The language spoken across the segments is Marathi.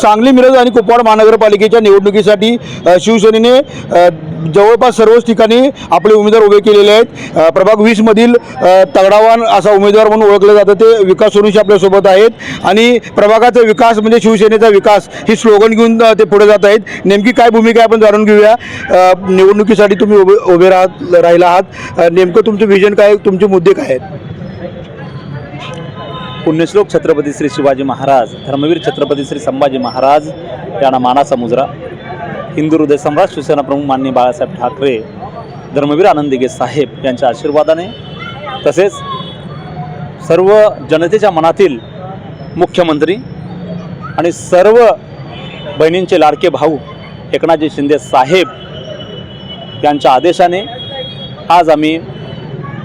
सांगली मिरज आणि कुपवाड महानगरपालिकेच्या निवडणुकीसाठी शिवसेनेने जवळपास सर्वच ठिकाणी आपले उमेदवार उभे केलेले आहेत। प्रभाग 20 मधील तगडावान असा उमेदवार म्हणून ओळखलं जातं ते विकास सोनवणे आपल्यासोबत आहेत आणि प्रभागाचा विकास म्हणजे शिवसेनेचा विकास ही स्लोगन घेऊन ते पुढे जात आहेत। नेमकी काय भूमिका आपण जाणून घेऊया। निवडणुकीसाठी तुम्ही उभे राहिला आहात, नेमकं तुमचं विजन काय, तुमचे मुद्दे काय आहेत? पुण्यश्लोक छत्रपती श्री शिवाजी महाराज, धर्मवीर छत्रपती श्री संभाजी महाराज यांना मानाचा मुजरा, हिंदू हृदय सम्राट शिवसेना प्रमुख माननीय बाळासाहेब ठाकरे, धर्मवीर आनंद दिघे साहेब यांच्या आशीर्वादाने, तसेच सर्व जनतेच्या मनातील मुख्यमंत्री आणि सर्व बहिणींचे लाडके भाऊ एकनाथजी शिंदे साहेब यांच्या आदेशाने आज आम्ही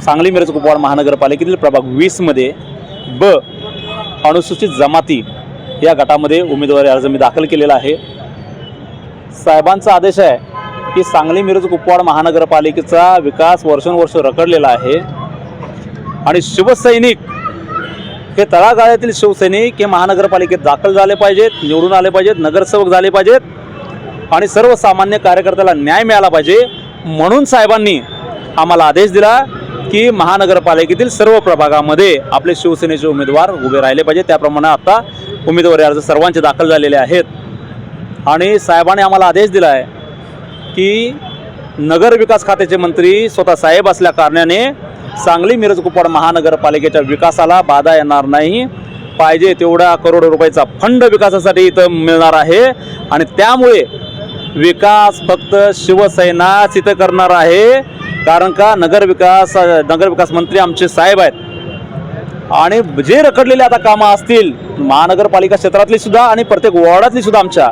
सांगली मिरज कुपवाड महानगरपालिकेतील प्रभाग 20 मध्ये ब अनुसूचित जमाती या गटामध्ये उमेदवारी अर्ज मी दाखल केलेला आहे। साहेबांचा आदेश आहे की सांगली मिरज कुपवाड महानगरपालिकेचा विकास वर्षानुवर्ष रखडलेला आहे आणि शिवसैनिक हे तळागाळातील शिवसैनिक हे महानगरपालिकेत दाखल झाले पाहिजेत, निवडून आले पाहिजेत, नगरसेवक झाले पाहिजेत आणि सर्वसामान्य कार्यकर्त्याला न्याय मिळाला पाहिजे। म्हणून साहेबांनी आम्हाला आदेश दिला की महानगरपालिकेतील सर्व प्रभागामध्ये आपले शिवसेनेचे उमेदवार उभे राहिले पाहिजे। त्याप्रमाणे आता उमेदवारी अर्ज सर्वांचे दाखल झालेले आहेत आणि साहेबांनी आम्हाला आदेश दिला आहे की नगर विकास खात्याचे मंत्री स्वतः साहेब असल्या कारणाने सांगली मिरज कुपवाड महानगरपालिकेच्या विकासाला बाधा येणार नाही। पाहिजे तेवढा करोड रुपयाचा फंड विकासासाठी इथं मिळणार आहे आणि त्यामुळे विकास फक्त शिवसेनाच इथं करणार आहे, कारण का नगरविकास मंत्री आमचे साहेब आहेत आणि जे रखडलेले आता कामं असतील महानगरपालिका क्षेत्रातली सुद्धा आणि प्रत्येक वॉर्डातली सुद्धा आमच्या,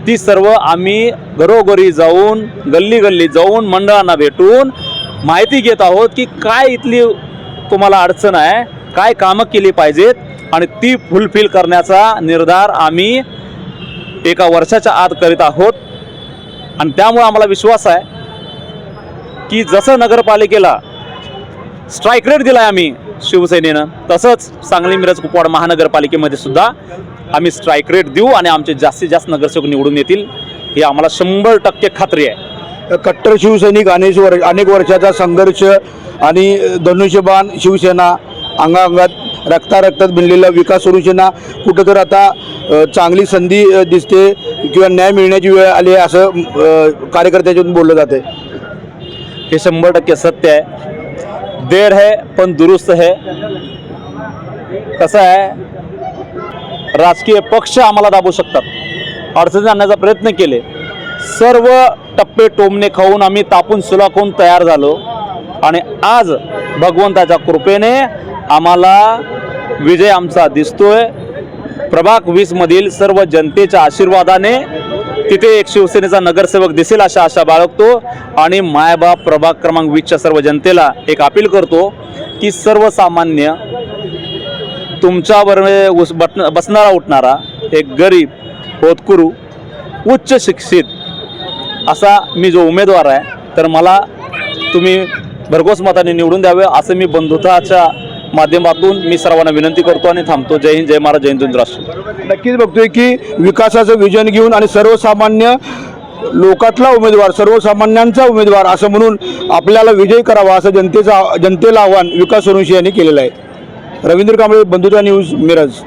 ती सर्व आम्ही घरोघरी जाऊन गल्ली गल्ली जाऊन मंडळांना भेटून माहिती घेत आहोत की काय इथली तुम्हाला अडचण आहे, काय कामं केली पाहिजेत आणि ती फुलफिल करण्याचा निर्धार आम्ही एका वर्षाच्या आत करीत आहोत। आणि त्यामुळे आम्हाला विश्वास आहे की जसं नगरपालिकेला स्ट्राईक रेट दिला आहे आम्ही शिवसेनेनं, तसंच सांगली मिरज कुपवाड महानगरपालिकेमध्ये सुद्धा आम्ही स्ट्राईक रेट देऊ आणि आमचे जास्तीत जास्त नगरसेवक निवडून येतील ही आम्हाला 100% खात्री आहे। कट्टर शिवसैनिक अनेक वर्षाचा संघर्ष आणि धनुष्यबाण शिवसेना, अंगाअंगात रक्तात भिनलेला विकास शिवसेना कुठं तर आता चांगली संधी दिसते किंवा न्याय मिळण्याची वेळ आली आहे असं कार्यकर्त्याच्यातून बोललं जाते। हे 100% सत्य आहे। देर है पण दुरुस्त है। कसं आहे, राजकीय पक्ष आम्हाला दाबू शकतात, अडचणी आणण्याचा प्रयत्न केले, सर्व टप्पे टोमणे खाऊन आम्ही तापून सुलाखून तयार झालो आणि आज भगवंताच्या कृपेने आम्हाला विजय आमचा दिसतोय। प्रभाग 20 मधील सर्व जनतेच्या आशीर्वादाने तिथे एक शिवसेनेचा नगरसेवक दिसेल अशा आशा बाळगतो आणि मायबाप प्रभाग क्रमांक 20च्या सर्व जनतेला एक अपील करतो की सर्वसामान्य तुमच्यावर बसणारा उठणारा एक गरीब, होतकरू, उच्च शिक्षित असा मी जो उमेदवार आहे तर मला तुम्ही भरघोस मताने निवडून द्यावे असं मी बंधुताच्या माध्यमातून मी सर्वांना विनंती करतो आणि थांबतो। जय हिंद, जय महाराज, जय हिंद राष्ट्र। नक्कीच बघतोय की विकासाचं विजन घेऊन आणि सर्वसामान्य लोकातला उमेदवार, सर्वसामान्यांचा उमेदवार असं म्हणून आपल्याला विजय करावा असं जनतेला आव्हान विकास सोनवणे यांनी केलेलं आहे। रवींद्र कांबळे, बंधुता न्यूज, मिरज।